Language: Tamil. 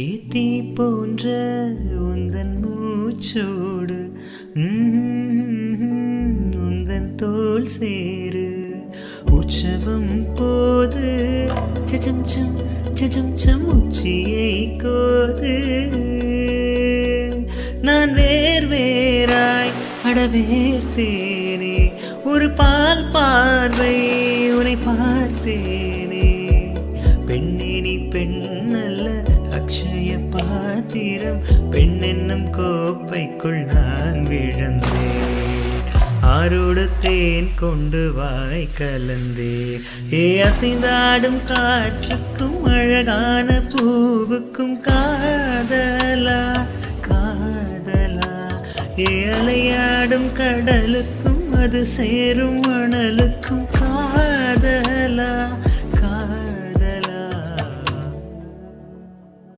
ஏத்தி போன்ற உந்தன் மூச்சோடு உந்தன் தோல் சேரு உற்சவம் போது சஜம் சம் உச்சியை கோது நான் வேறாய் அடவேர்த்தேனே ஒரு பால் பார்வை உன்னை பார்த்தேனே பெண்ணே நீ பெண்ணல்ல அக்ஷய பாத்திரம் பெண் என்னும் கோப்பைக்குள் நான் விழுந்தேன் ஆரோடு தேன் கொண்டு வாய் கலந்தே ஏ அசைந்தாடும் காற்றுக்கும் அழகான பூவுக்கும் காதலா காதலா ஏ அலையாடும் கடலுக்கும் அது சேரும் மணலுக்கும் காதலா